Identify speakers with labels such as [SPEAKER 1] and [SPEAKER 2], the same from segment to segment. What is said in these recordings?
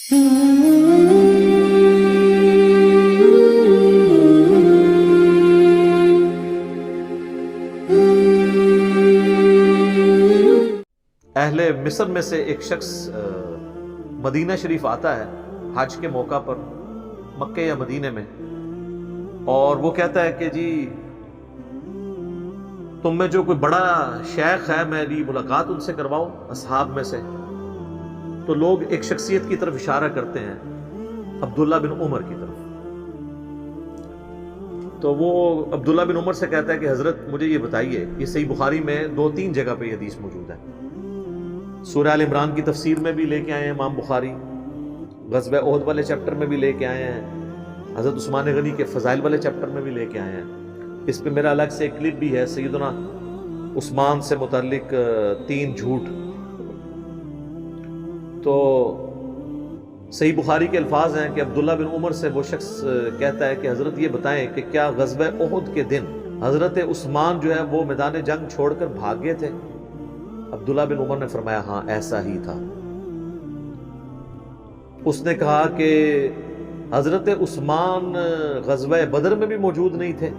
[SPEAKER 1] اہل مصر میں سے ایک شخص مدینہ شریف آتا ہے حج کے موقع پر، مکہ یا مدینے میں، اور وہ کہتا ہے کہ جی تم میں جو کوئی بڑا شیخ ہے میری ملاقات ان سے کرواؤ اصحاب میں سے۔ تو لوگ ایک شخصیت کی طرف اشارہ کرتے ہیں، عبداللہ بن عمر کی طرف۔ تو وہ عبداللہ بن عمر سے کہتا ہے کہ حضرت مجھے یہ بتائیے، یہ صحیح بخاری میں 2-3 جگہ پہ یہ حدیث موجود ہے، سورہ آل عمران کی تفسیر میں بھی لے کے آئے ہیں امام بخاری، غزوہ احد والے چیپٹر میں بھی لے کے آئے ہیں، حضرت عثمان غنی کے فضائل والے چیپٹر میں بھی لے کے آئے ہیں۔ اس پہ میرا الگ سے ایک کلپ بھی ہے، سیدنا عثمان سے متعلق 3 جھوٹ۔ تو صحیح بخاری کے الفاظ ہیں کہ عبداللہ بن عمر سے وہ شخص کہتا ہے کہ حضرت یہ بتائیں کہ کیا غزوہ احد کے دن حضرت عثمان جو ہے وہ میدان جنگ چھوڑ کر بھاگ گئے تھے؟ عبداللہ بن عمر نے فرمایا ہاں ایسا ہی تھا۔ اس نے کہا کہ حضرت عثمان غزوہ بدر میں بھی موجود نہیں تھے؟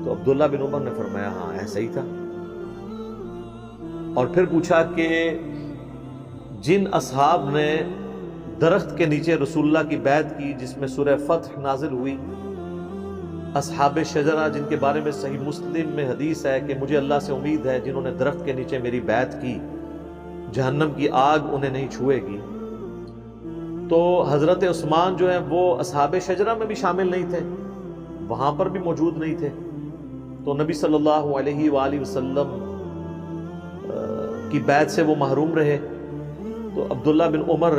[SPEAKER 1] تو عبداللہ بن عمر نے فرمایا ہاں ایسا ہی تھا۔ اور پھر پوچھا کہ جن اصحاب نے درخت کے نیچے رسول اللہ کی بیعت کی جس میں سورہ فتح نازل ہوئی، اصحاب شجرہ جن کے بارے میں صحیح مسلم میں حدیث ہے کہ مجھے اللہ سے امید ہے جنہوں نے درخت کے نیچے میری بیعت کی جہنم کی آگ انہیں نہیں چھوئے گی، تو حضرت عثمان جو ہیں وہ اصحاب شجرہ میں بھی شامل نہیں تھے، وہاں پر بھی موجود نہیں تھے، تو نبی صلی اللہ علیہ وآلہ وسلم کی بیعت سے وہ محروم رہے۔ تو عبداللہ بن عمر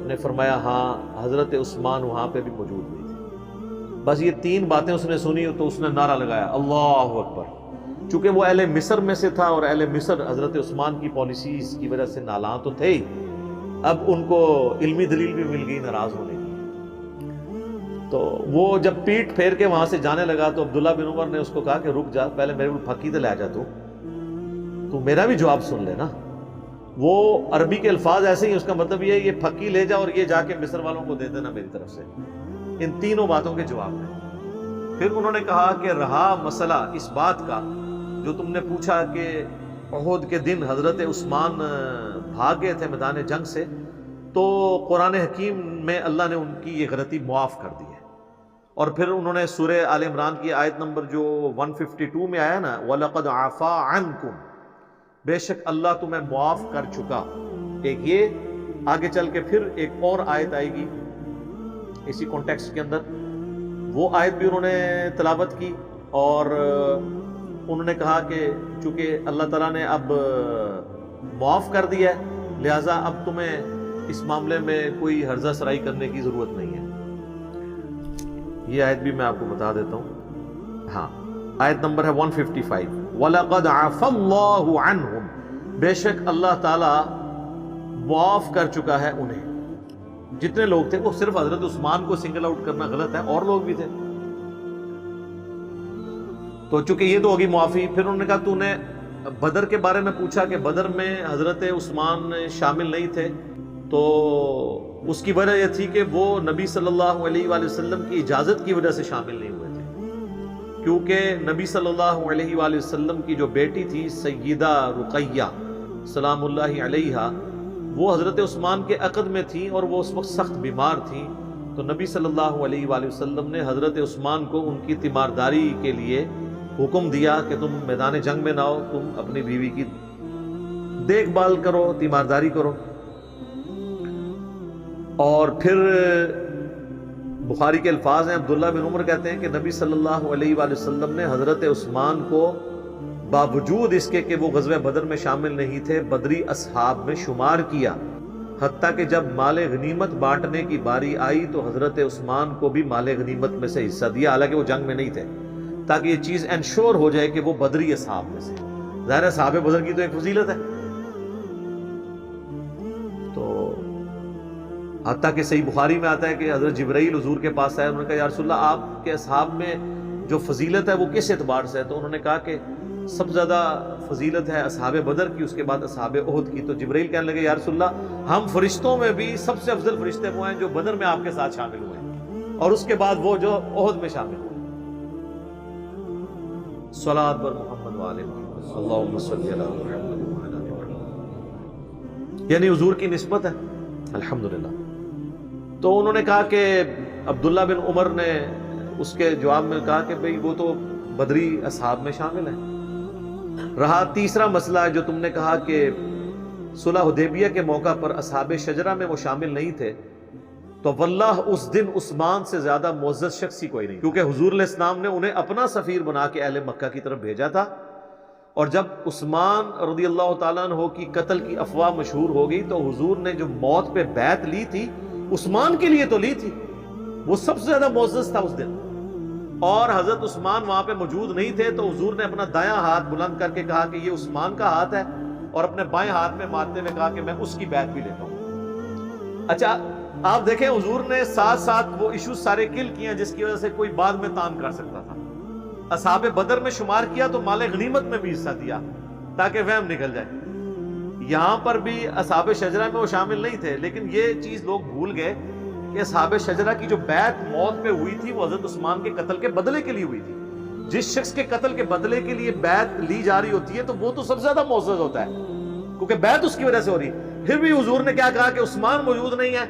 [SPEAKER 1] نے فرمایا ہاں حضرت عثمان وہاں پہ بھی موجود نہیں تھے۔ بس یہ 3 باتیں اس نے سنی تو اس نے نعرہ لگایا اللہ اکبر۔ چونکہ وہ اہل مصر میں سے تھا اور اہل مصر حضرت عثمان کی پالیسیز کی وجہ سے نالاں تو تھے ہی، اب ان کو علمی دلیل بھی مل گئی ناراض ہونے کی۔ تو وہ جب پیٹ پھیر کے وہاں سے جانے لگا تو عبداللہ بن عمر نے اس کو کہا کہ رک جا، پہلے میرے کو پھکی تو لے جا، تو میرا بھی جواب سن لے نا۔ وہ عربی کے الفاظ ایسے ہی، اس کا مطلب یہ پھکی لے جا اور یہ جا کے مصر والوں کو دے دینا میری طرف سے۔ ان 3 باتوں کے جواب میں پھر انہوں نے کہا کہ رہا مسئلہ اس بات کا جو تم نے پوچھا کہ احد کے دن حضرت عثمان بھاگ گئے تھے میدان جنگ سے، تو قرآن حکیم میں اللہ نے ان کی یہ غلطی معاف کر دی ہے۔ اور پھر انہوں نے سورہ آل عمران کی آیت نمبر جو 152 میں آیا نا، وَلَقَدْ عَفَا عَنْكُمْ، بے شک اللہ تمہیں معاف کر چکا۔ ایک یہ آگے چل کے پھر ایک اور آیت آئے گی اسی کانٹیکسٹ کے اندر، وہ آیت بھی انہوں نے تلاوت کی، اور انہوں نے کہا کہ چونکہ اللہ تعالیٰ نے اب معاف کر دیا ہے لہٰذا اب تمہیں اس معاملے میں کوئی ہرزہ سرائی کرنے کی ضرورت نہیں ہے۔ یہ آیت بھی میں آپ کو بتا دیتا ہوں، ہاں آیت نمبر ہے 155، وَلَقَدْ عَفَا اللَّهُ عَنْهُمْ، بے شک اللہ تعالیٰ معاف کر چکا ہے انہیں۔ جتنے لوگ تھے، وہ صرف حضرت عثمان کو سنگل آؤٹ کرنا غلط ہے، اور لوگ بھی تھے۔ تو چونکہ یہ تو ہوگی معافی، پھر انہوں نے کہا تو نے بدر کے بارے میں پوچھا کہ بدر میں حضرت عثمان شامل نہیں تھے، تو اس کی وجہ یہ تھی کہ وہ نبی صلی اللہ علیہ وآلہ وسلم کی اجازت کی وجہ سے شامل نہیں ہوئے تھے، کیونکہ نبی صلی اللہ علیہ وآلہ وسلم کی جو بیٹی تھی سیدہ رقیہ سلام اللہ علیہا، وہ حضرت عثمان کے عقد میں تھیں اور وہ اس وقت سخت بیمار تھیں، تو نبی صلی اللہ علیہ وآلہ وسلم نے حضرت عثمان کو ان کی تیمارداری کے لیے حکم دیا کہ تم میدان جنگ میں نہ ہو، تم اپنی بیوی کی دیکھ بھال کرو، تیمارداری کرو۔ اور پھر بخاری کے الفاظ ہیں، عبداللہ بن عمر کہتے ہیں کہ نبی صلی اللہ علیہ وآلہ وسلم نے حضرت عثمان کو باوجود اس کے کہ وہ غزوہ بدر میں شامل نہیں تھے بدری اصحاب میں شمار کیا، حتیٰ کہ جب مال غنیمت بانٹنے کی باری آئی تو حضرت عثمان کو بھی مال غنیمت میں سے حصہ دیا، حالانکہ وہ جنگ میں نہیں تھے، تاکہ یہ چیز انشور ہو جائے کہ وہ بدری اصحاب میں سے۔ ظاہر ہے صحابہ بدر کی تو ایک فضیلت ہے، تو حتیٰ کہ صحیح بخاری میں آتا ہے کہ حضرت جبرائیل حضور کے پاس آئے، انہوں نے کہا یا رسول اللہ آپ کے اصحاب میں جو فضیلت ہے وہ کس اعتبار سے ہے؟ تو انہوں نے کہا کہ سب سے زیادہ فضیلت ہے اصحاب بدر کی، اس کے بعد اصحاب احد کی۔ تو جبرائیل کہنے لگے یا رسول اللہ ہم فرشتوں میں بھی سب سے افضل فرشتے وہ ہیں جو بدر میں آپ کے ساتھ شامل ہوئے ہیں، اور اس کے بعد وہ جو احد میں شامل ہوئے۔ صلاۃ بر محمد وآل محمد اللہم صلی علی محمد وعلی آل محمد، یعنی حضور کی نسبت ہے الحمدللہ۔ تو انہوں نے کہا کہ عبداللہ بن عمر نے اس کے جواب میں کہا کہ بھئی وہ تو بدری اصحاب میں شامل ہیں۔ رہا تیسرا مسئلہ جو تم نے کہا کہ صلح حدیبیہ کے موقع پر اصحاب شجرہ میں وہ شامل نہیں تھے، تو واللہ اس دن عثمان سے زیادہ معزز شخص ہی کوئی نہیں، کیونکہ حضور علیہ السلام نے انہیں اپنا سفیر بنا کے اہل مکہ کی طرف بھیجا تھا، اور جب عثمان رضی اللہ تعالیٰ عنہ کی قتل کی افواہ مشہور ہو گئی تو حضور نے جو موت پہ بیعت لی تھی عثمان کے لیے تو لی تھی، وہ سب سے زیادہ معزز تھا اس دن، اور حضرت عثمان وہاں پہ موجود نہیں تھے، تو حضور نے اپنا دایاں ہاتھ بلند کر کے کہا کہ یہ عثمان کا ہاتھ ہے، اور اپنے بائیں ہاتھ میں مارتے ہوئے کہا کہ میں اس کی بیعت بھی لیتا ہوں۔ اچھا آپ دیکھیں حضور نے ساتھ ساتھ وہ ایشوز سارے کل کیے ہیں جس کی وجہ سے کوئی بعد میں تان کر سکتا تھا۔ اصحاب بدر میں شمار کیا تو مال غنیمت میں بھی حصہ دیا تاکہ وہم نکل جائے۔ یہاں پر بھی اصحاب شجرہ میں وہ شامل نہیں تھے، لیکن یہ چیز لوگ بھول گئے کہ اصحاب شجرہ کی جو بیعت موت پہ ہوئی تھی وہ حضرت عثمان کے قتل کے بدلے کے لیے ہوئی تھی۔ جس شخص کے قتل کے بدلے کے لیے بیعت لی جا رہی ہوتی ہے تو وہ تو سب سے زیادہ معزز ہوتا ہے، کیونکہ بیعت اس کی وجہ سے ہو رہی ہے۔ پھر بھی حضور نے کیا کہا کہ عثمان موجود نہیں ہے،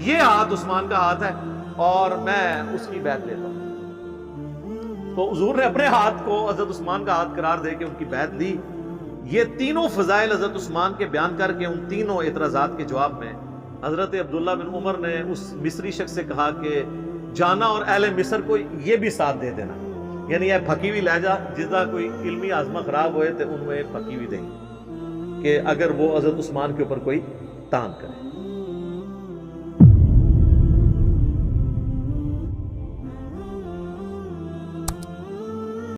[SPEAKER 1] یہ ہاتھ عثمان کا ہاتھ ہے اور میں اس کی بیعت لیتا ہوں۔ تو حضور نے اپنے ہاتھ کو حضرت عثمان کا ہاتھ قرار دے کے ان کی بیعت لی۔ یہ تینوں فضائل حضرت عثمان کے بیان کر کے ان تینوں اعتراضات کے جواب میں حضرت عبداللہ بن عمر نے اس مصری شخص سے کہا کہ جانا اور اہل مصر کو یہ بھی ساتھ دے دینا، یعنی یہ پھکی ہوئی لہجہ جس کا کوئی علمی آزما خراب ہوئے تو ان میں پھکی ہوئی دیں کہ اگر وہ حضرت عثمان کے اوپر کوئی تان کرے۔